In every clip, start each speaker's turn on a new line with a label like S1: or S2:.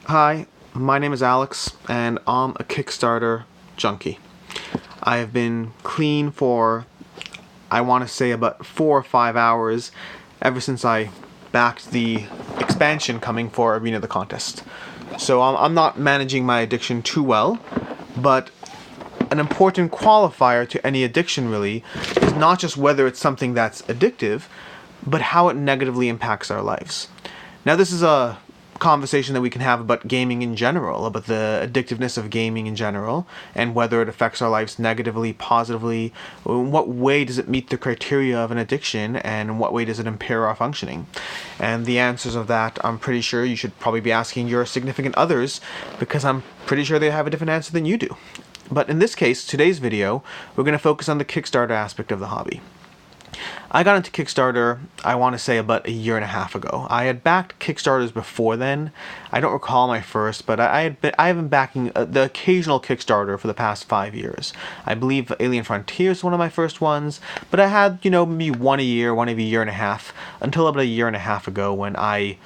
S1: Hi, my name is Alex, and I'm a Kickstarter junkie. I have been clean for, I want to say, about 4 or 5 hours ever since I backed the expansion coming for Arena the Contest. So I'm not managing my addiction too well, but an important qualifier to any addiction really is not just whether it's something that's addictive, but how it negatively impacts our lives. Now, this is a conversation that we can have about gaming in general, about the addictiveness of gaming in general, and whether it affects our lives negatively, positively. In what way does it meet the criteria of an addiction, and in what way does it impair our functioning? And the answers of that, I'm pretty sure you should probably be asking your significant others, because I'm pretty sure they have a different answer than you do. But in this case, today's video, we're going to focus on the Kickstarter aspect of the hobby. I got into Kickstarter, I want to say, about a year and a half ago. I had backed Kickstarters before then. I don't recall my first, but I have been backing the occasional Kickstarter for the past 5 years. I believe Alien Frontiers is one of my first ones, but I had, maybe one a year, one every year and a half, until about a year and a half ago when I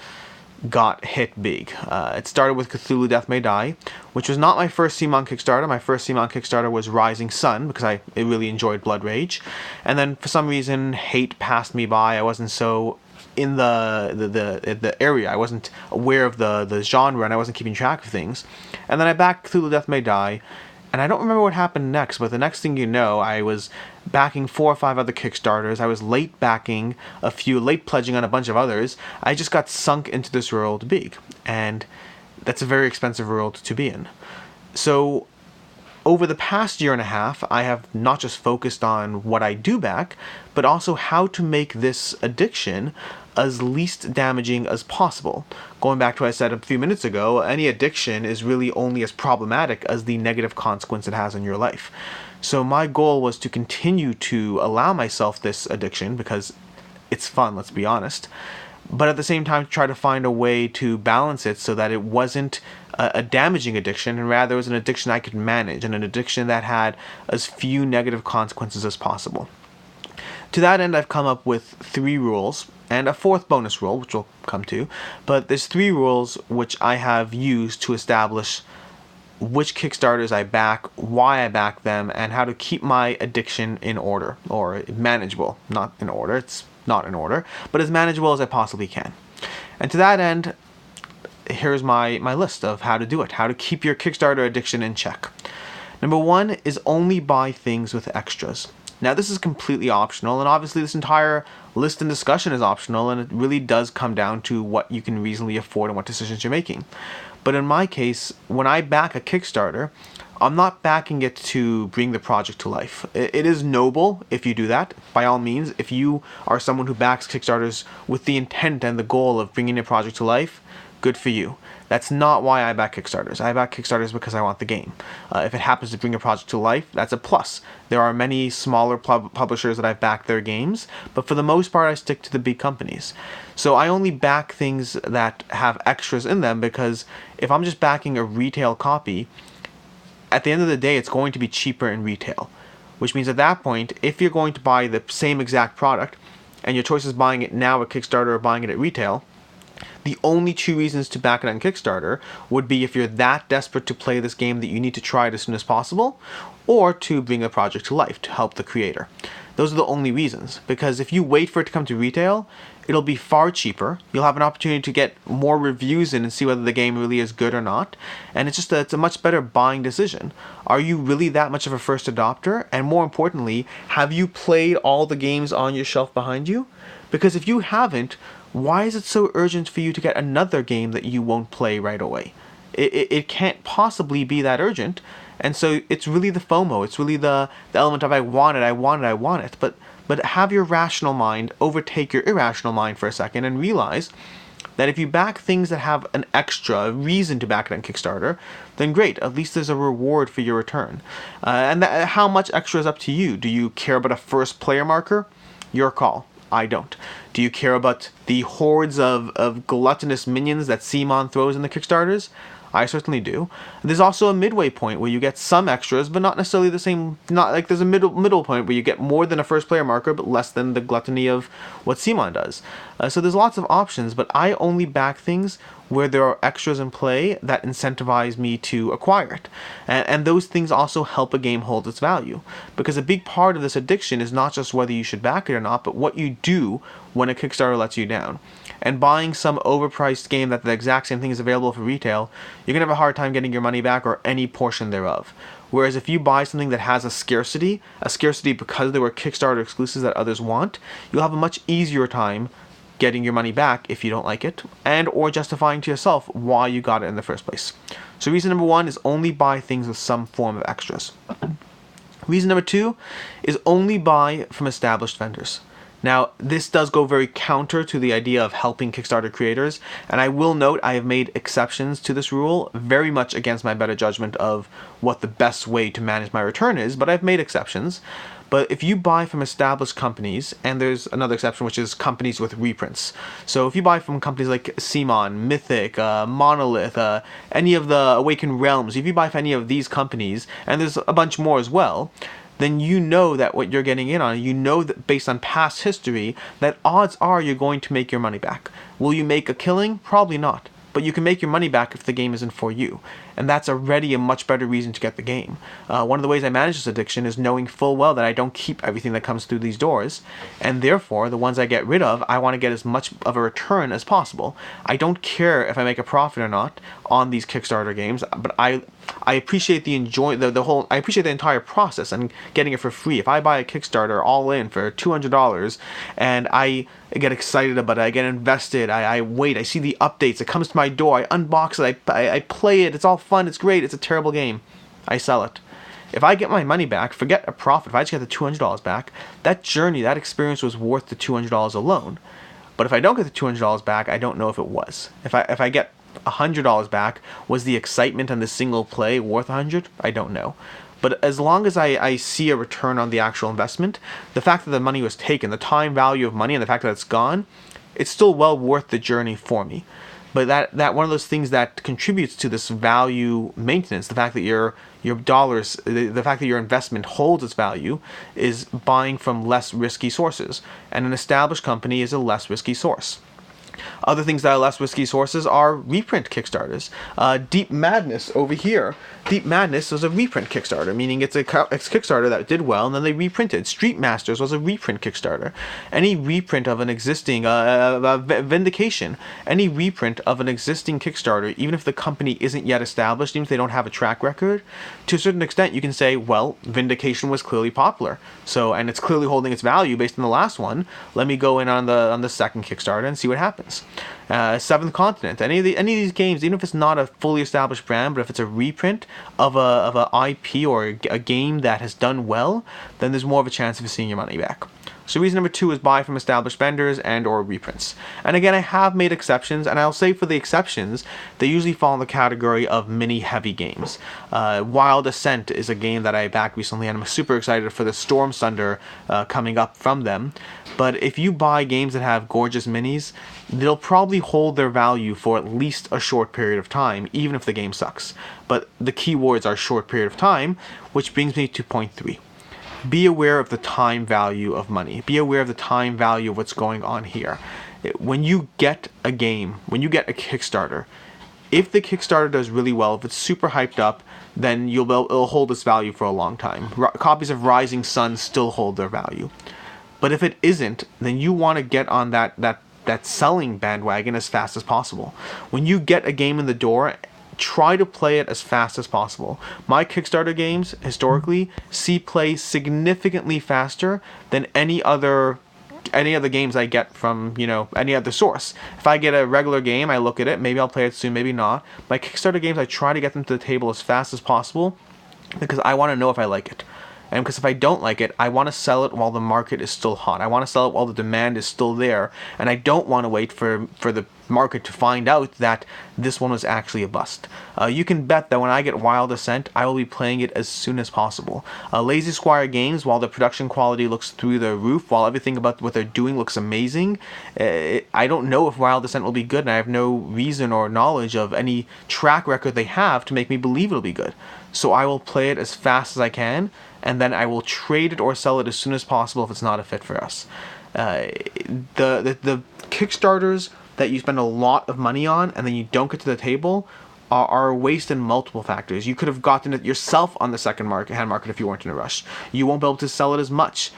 S1: got hit big. It started with Cthulhu Death May Die, which was not my first CMON Kickstarter. My first CMON Kickstarter was Rising Sun, because I really enjoyed Blood Rage. And then for some reason, hate passed me by. I wasn't so in the area. I wasn't aware of the genre, and I wasn't keeping track of things. And then I backed Cthulhu Death May Die, and I don't remember what happened next, but the next thing you know, I was backing 4 or 5 other Kickstarters. I was late backing a few, late pledging on a bunch of others. I just got sunk into this world big, and that's a very expensive world to be in. So over the past year and a half, I have not just focused on what I do back, but also how to make this addiction as least damaging as possible. Going back to what I said a few minutes ago, any addiction is really only as problematic as the negative consequence it has in your life. So my goal was to continue to allow myself this addiction, because it's fun, let's be honest, but at the same time try to find a way to balance it so that it wasn't a damaging addiction, and rather it was an addiction I could manage, and an addiction that had as few negative consequences as possible. To that end, I've come up with 3 rules, and a 4th bonus rule, which we'll come to, but there's 3 rules which I have used to establish which Kickstarters I back, why I back them, and how to keep my addiction in order, or manageable. Not in order, it's not in order, but as manageable as I possibly can. And to that end, here's my list of how to do it, how to keep your Kickstarter addiction in check. Number 1 is only buy things with extras. Now, this is completely optional, and obviously this entire list and discussion is optional, and it really does come down to what you can reasonably afford and what decisions you're making. But in my case, when I back a Kickstarter, I'm not backing it to bring the project to life. It is noble if you do that, by all means. If you are someone who backs Kickstarters with the intent and the goal of bringing a project to life, good for you. That's not why I back Kickstarters. I back Kickstarters because I want the game. If it happens to bring a project to life, that's a plus. There are many smaller publishers that I've backed their games, but for the most part I stick to the big companies. So I only back things that have extras in them, because if I'm just backing a retail copy, at the end of the day it's going to be cheaper in retail. Which means at that point, if you're going to buy the same exact product, and your choice is buying it now at Kickstarter or buying it at retail, the only 2 reasons to back it on Kickstarter would be if you're that desperate to play this game that you need to try it as soon as possible, or to bring a project to life, to help the creator. Those are the only reasons, because if you wait for it to come to retail, it'll be far cheaper. You'll have an opportunity to get more reviews in and see whether the game really is good or not, and it's a much better buying decision. Are you really that much of a first adopter? And more importantly, have you played all the games on your shelf behind you? Because if you haven't, why is it so urgent for you to get another game that you won't play right away? It can't possibly be that urgent. And so it's really the FOMO. It's really the element of I want it. But have your rational mind overtake your irrational mind for a second, and realize that if you back things that have an extra reason to back it on Kickstarter, then great. At least there's a reward for your return. How much extra is up to you. Do you care about a first player marker? Your call. I don't. Do you care about the hordes of gluttonous minions that CMON throws in the Kickstarters? I certainly do. There's also a midway point where you get some extras, but not necessarily the same. Not like there's a middle point where you get more than a first player marker, but less than the gluttony of what CMON does. So there's lots of options, but I only back things where there are extras in play that incentivize me to acquire it. And those things also help a game hold its value. Because a big part of this addiction is not just whether you should back it or not, but what you do when a Kickstarter lets you down. And buying some overpriced game that the exact same thing is available for retail, you're going to have a hard time getting your money back or any portion thereof. Whereas if you buy something that has a scarcity because there were Kickstarter exclusives that others want, you'll have a much easier time getting your money back if you don't like it, and or justifying to yourself why you got it in the first place. So reason number 1 is only buy things with some form of extras. Reason number 2 is only buy from established vendors. Now, this does go very counter to the idea of helping Kickstarter creators, and I will note I have made exceptions to this rule, very much against my better judgment of what the best way to manage my return is, but I've made exceptions. But if you buy from established companies, and there's another exception, which is companies with reprints. So if you buy from companies like Simon, Mythic, Monolith, any of the Awakened Realms, if you buy from any of these companies, and there's a bunch more as well, then you know that what you're getting in on, you know that based on past history, that odds are you're going to make your money back. Will you make a killing? Probably not. But you can make your money back if the game isn't for you. And that's already a much better reason to get the game. One of the ways I manage this addiction is knowing full well that I don't keep everything that comes through these doors. And therefore, the ones I get rid of, I want to get as much of a return as possible. I don't care if I make a profit or not on these Kickstarter games, but I appreciate I appreciate the entire process and getting it for free. If I buy a Kickstarter all in for $200 and I get excited about it, I get invested, I wait, I see the updates, it comes to my door, I unbox it, I play it, it's all fun, it's great, it's a terrible game, I sell it. If I get my money back, forget a profit, if I just get the $200 back, that journey, that experience was worth the $200 alone. But if I don't get the $200 back, I don't know if it was. If I get $100 back, was the excitement on the single play worth $100? I don't know. But as long as I see a return on the actual investment, the fact that the money was taken, the time value of money and the fact that it's gone, it's still well worth the journey for me. But that one of those things that contributes to this value maintenance, the fact that your dollars, the fact that your investment holds its value, is buying from less risky sources. And an established company is a less risky source. Other things that are less risky sources are reprint Kickstarters. Deep Madness over here. Deep Madness was a reprint Kickstarter, meaning it's a Kickstarter that did well and then they reprinted. Street Masters was a reprint Kickstarter. Any reprint of an existing Vindication, any reprint of an existing Kickstarter, even if the company isn't yet established, even if they don't have a track record, to a certain extent you can say, well, Vindication was clearly popular. So, and it's clearly holding its value based on the last one. Let me go in on the second Kickstarter and see what happens. Seventh Continent, any of these games, even if it's not a fully established brand, but if it's a reprint of a IP or a game that has done well, then there's more of a chance of seeing your money back. So reason number 2 is buy from established vendors and or reprints. And again, I have made exceptions, and I'll say for the exceptions, they usually fall in the category of mini heavy games. Wild Ascent is a game that I backed recently, and I'm super excited for the Storm Thunder coming up from them. But if you buy games that have gorgeous minis, they'll probably hold their value for at least a short period of time, even if the game sucks. But the keywords are short period of time, which brings me to point 3. Be aware of the time value of money. Be aware of the time value of what's going on here. When you get a game, when you get a Kickstarter, if the Kickstarter does really well, if it's super hyped up, then it'll hold its value for a long time. Copies of Rising Sun still hold their value. But if it isn't, then you want to get on that selling bandwagon as fast as possible. When you get a game in the door, try to play it as fast as possible. My Kickstarter games, historically, see play significantly faster than any other games I get from, any other source. If I get a regular game, I look at it, maybe I'll play it soon, maybe not. My Kickstarter games, I try to get them to the table as fast as possible because I want to know if I like it. And because if I don't like it, I want to sell it while the market is still hot. I want to sell it while the demand is still there. And I don't want to wait for the market to find out that this one was actually a bust. You can bet that when I get Wild Ascent, I will be playing it as soon as possible. Lazy Squire Games, while the production quality looks through the roof, while everything about what they're doing looks amazing, I don't know if Wild Ascent will be good, and I have no reason or knowledge of any track record they have to make me believe it'll be good. So I will play it as fast as I can, and then I will trade it or sell it as soon as possible if it's not a fit for us. The Kickstarters that you spend a lot of money on and then you don't get to the table are a waste in multiple factors. You could have gotten it yourself on the hand market if you weren't in a rush. You won't be able to sell it as much.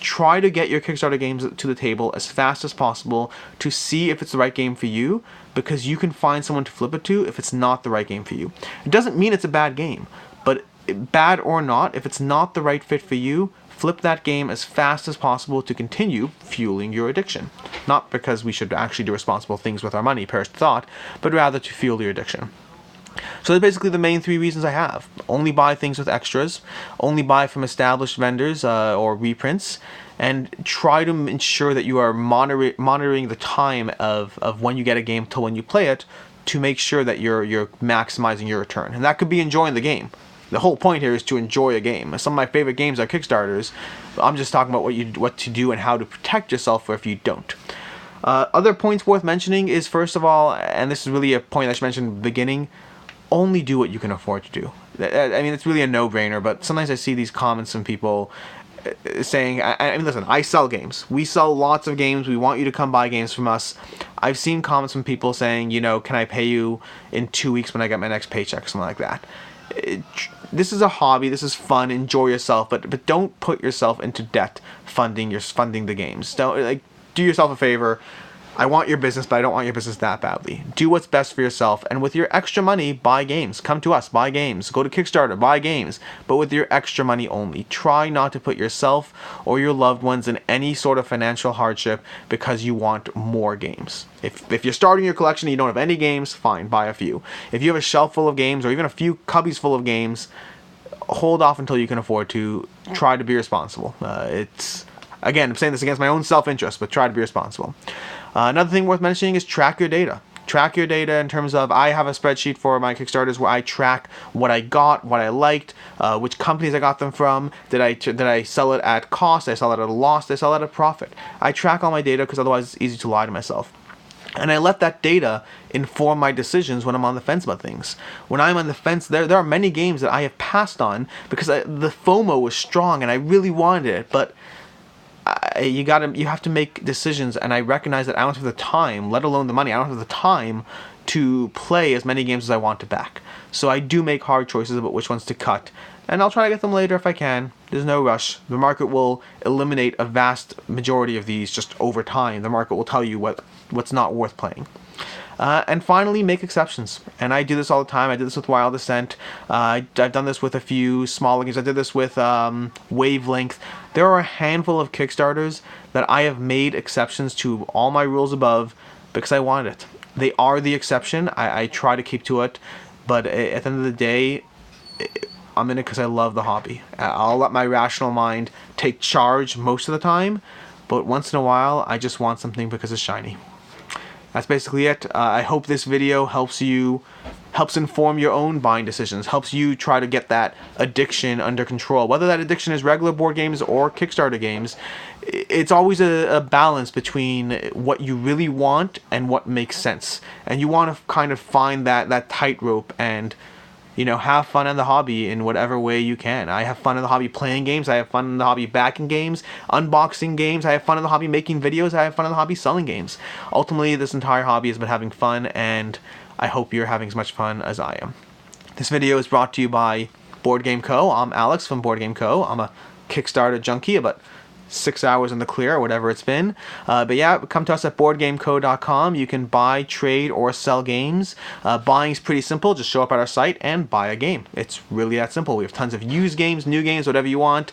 S1: Try to get your Kickstarter games to the table as fast as possible to see if it's the right game for you, because you can find someone to flip it to if it's not the right game for you. It doesn't mean it's a bad game, but bad or not, if it's not the right fit for you, flip that game as fast as possible to continue fueling your addiction. Not because we should actually do responsible things with our money, perished thought, but rather to fuel your addiction. So that's basically the main 3 reasons I have. Only buy things with extras, only buy from established vendors or reprints, and try to ensure that you are monitoring the time of when you get a game till when you play it, to make sure that you're maximizing your return. And that could be enjoying the game. The whole point here is to enjoy a game. Some of my favorite games are Kickstarters. I'm just talking about what to do and how to protect yourself if you don't. Other points worth mentioning is, first of all, and this is really a point I should mention at the beginning, only do what you can afford to do. I mean, it's really a no-brainer, but sometimes I see these comments from people saying, I mean, listen, I sell games. We sell lots of games. We want you to come buy games from us. I've seen comments from people saying, can I pay you in 2 weeks when I get my next paycheck or something like that. This is a hobby. This is fun. Enjoy yourself, but don't put yourself into debt funding the games. Don't do yourself a favor. I want your business, but I don't want your business that badly. Do what's best for yourself, and with your extra money, buy games. Come to us, buy games. Go to Kickstarter, buy games, but with your extra money only. Try not to put yourself or your loved ones in any sort of financial hardship because you want more games. If you're starting your collection and you don't have any games, fine, buy a few. If you have a shelf full of games or even a few cubbies full of games, hold off until you can afford to. Try to be responsible. Again, I'm saying this against my own self-interest, but try to be responsible. Another thing worth mentioning is track your data. Track your data in terms of, I have a spreadsheet for my Kickstarters where I track what I got, what I liked, which companies I got them from, did I sell it at cost, did I sell it at a loss, did I sell it at a profit. I track all my data because otherwise it's easy to lie to myself. And I let that data inform my decisions when I'm on the fence about things. When I'm on the fence, there are many games that I have passed on because the FOMO was strong and I really wanted it, but you have to make decisions, and I recognize that I don't have the time, let alone the money. I don't have the time to play as many games as I want to back. So I do make hard choices about which ones to cut, and I'll try to get them later if I can. There's no rush. The market will eliminate a vast majority of these just over time. The market will tell you what's not worth playing. And finally, make exceptions. And I do this all the time. I did this with Wild Descent. I've done this with a few smaller games. I did this with Wavelength. There are a handful of Kickstarters that I have made exceptions to all my rules above because I wanted it. They are the exception. I try to keep to it. But at the end of the day, I'm in it because I love the hobby. I'll let my rational mind take charge most of the time. But once in a while, I just want something because it's shiny. That's basically it. I hope this video helps inform your own buying decisions, helps you try to get that addiction under control. Whether that addiction is regular board games or Kickstarter games, it's always a balance between what you really want and what makes sense. And you want to kind of find that tightrope and have fun in the hobby in whatever way you can. I have fun in the hobby playing games. I have fun in the hobby backing games, unboxing games. I have fun in the hobby making videos. I have fun in the hobby selling games. Ultimately, this entire hobby has been having fun, and I hope you're having as much fun as I am. This video is brought to you by Board Game Co. I'm Alex from Board Game Co. I'm a Kickstarter junkie, but 6 hours in the clear, or whatever it's been. But yeah, come to us at boardgameco.com. You can buy, trade, or sell games. Buying is pretty simple. Just show up at our site and buy a game. It's really that simple. We have tons of used games, new games, whatever you want.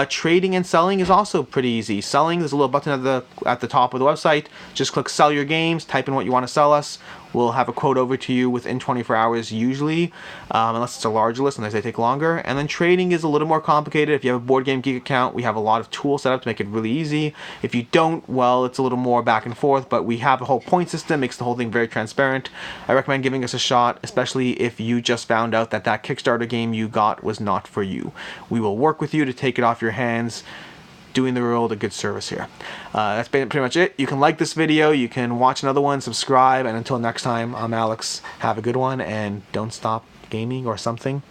S1: Trading and selling is also pretty easy. Selling, there's a little button at the top of the website. Just click sell your games, type in what you want to sell us. We'll have a quote over to you within 24 hours usually, unless it's a large list, sometimes they take longer. And then trading is a little more complicated. If you have a Board Game Geek account, we have a lot of tools set up to make it really easy. If you don't, well, it's a little more back and forth, but we have a whole point system, makes the whole thing very transparent. I recommend giving us a shot, especially if you just found out that Kickstarter game you got was not for you. We will work with you to take it off your hands, doing the world a good service here. That's pretty much it. You can like this video, you can watch another one, subscribe, and until next time, I'm Alex. Have a good one, and don't stop gaming or something.